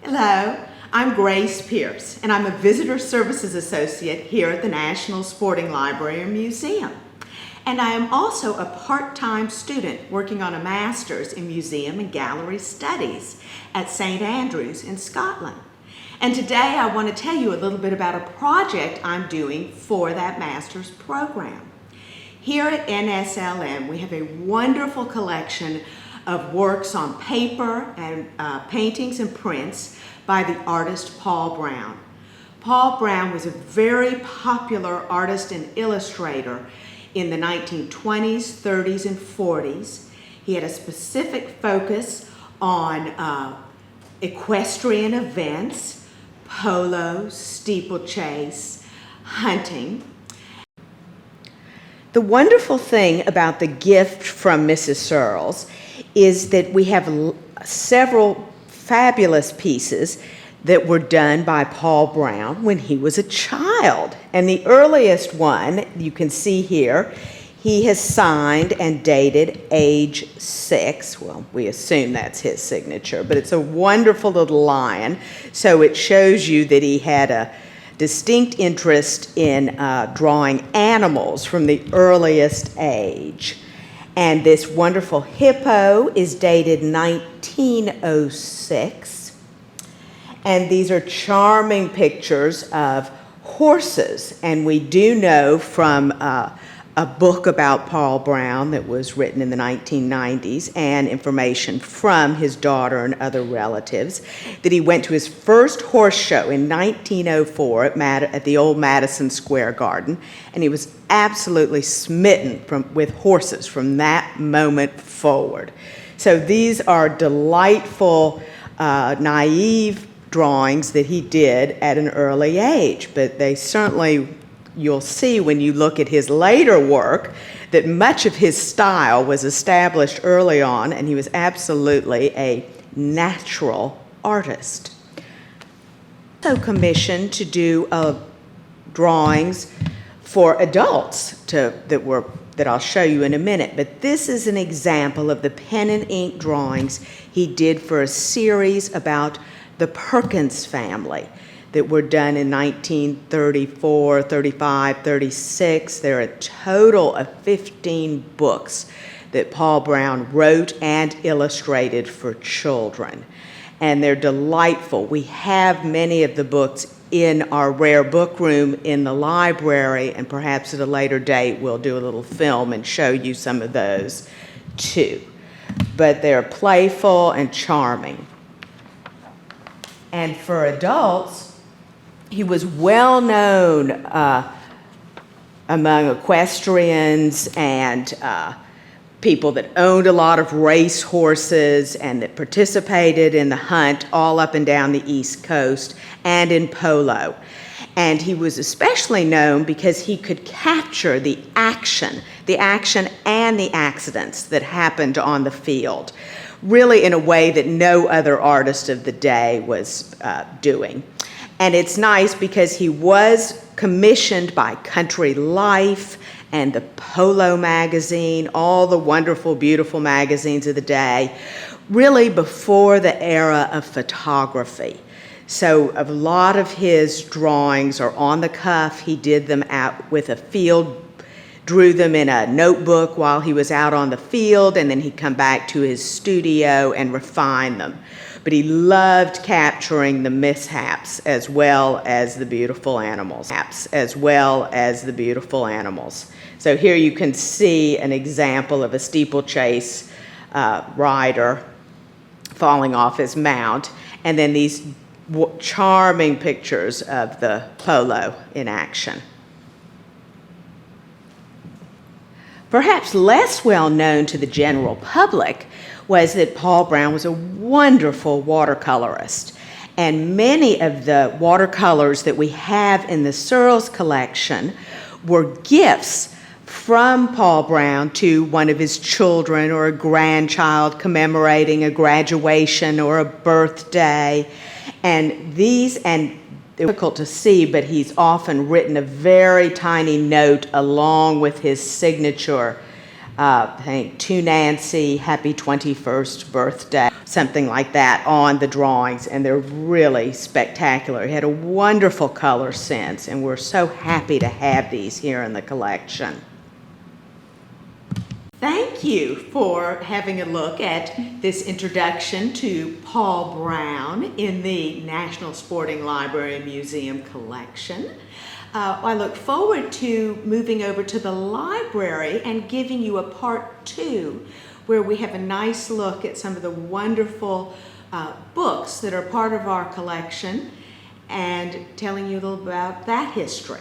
Hello, I'm Grace Pierce, and I'm a Visitor Services Associate here at the National Sporting Library and Museum. And I am also a part-time student working on a master's in Museum and Gallery Studies at St. Andrews in Scotland. And today I want to tell you a little bit about a project I'm doing for that master's program. Here at NSLM, we have a wonderful collection of works on paper and paintings and prints by the artist Paul Brown. Paul Brown was a very popular artist and illustrator in the 1920s, 30s, and 40s. He had a specific focus on equestrian events, polo, steeplechase, hunting. The wonderful thing about the gift from Mrs. Searles is that we have several fabulous pieces that were done by Paul Brown when he was a child. And the earliest one, you can see here, he has signed and dated age 6. Well, we assume that's his signature, but it's a wonderful little lion. So it shows you that he had a distinct interest in drawing animals from the earliest age. And this wonderful hippo is dated 1906. And these are charming pictures of horses. And we do know from a book about Paul Brown that was written in the 1990s and information from his daughter and other relatives that he went to his first horse show in 1904 at the old Madison Square Garden, and he was absolutely smitten with horses from that moment forward. So these are delightful, naive drawings that he did at an early age, but they certainly, you'll see when you look at his later work that much of his style was established early on, and he was absolutely a natural artist. Also commissioned to do drawings for adults that I'll show you in a minute, but this is an example of the pen and ink drawings he did for a series about the Perkins family that were done in 1934, 35, 36. There are a total of 15 books that Paul Brown wrote and illustrated for children. And they're delightful. We have many of the books in our rare book room in the library, and perhaps at a later date we'll do a little film and show you some of those too. But they're playful and charming. And for adults, he was well known among equestrians and people that owned a lot of race horses and that participated in the hunt all up and down the East Coast and in polo. And he was especially known because he could capture the action and the accidents that happened on the field, really in a way that no other artist of the day was doing. And it's nice because he was commissioned by Country Life and the Polo magazine, all the wonderful, beautiful magazines of the day, really before the era of photography. So a lot of his drawings are on the cuff. He did them out with a field, drew them in a notebook while he was out on the field, and then he'd come back to his studio and refine them. But he loved capturing the mishaps as well as the beautiful animals. So here you can see an example of a steeplechase rider falling off his mount, and then these charming pictures of the polo in action. Perhaps less well known to the general public was that Paul Brown was a wonderful watercolorist. And many of the watercolors that we have in the Searles collection were gifts from Paul Brown to one of his children or a grandchild commemorating a graduation or a birthday. And they're difficult to see, but he's often written a very tiny note along with his signature I think, to Nancy, happy 21st birthday, something like that on the drawings, and they're really spectacular. He had a wonderful color sense, and we're so happy to have these here in the collection. Thank you for having a look at this introduction to Paul Brown in the National Sporting Library and Museum collection. I look forward to moving over to the library and giving you a part 2 where we have a nice look at some of the wonderful books that are part of our collection and telling you a little about that history.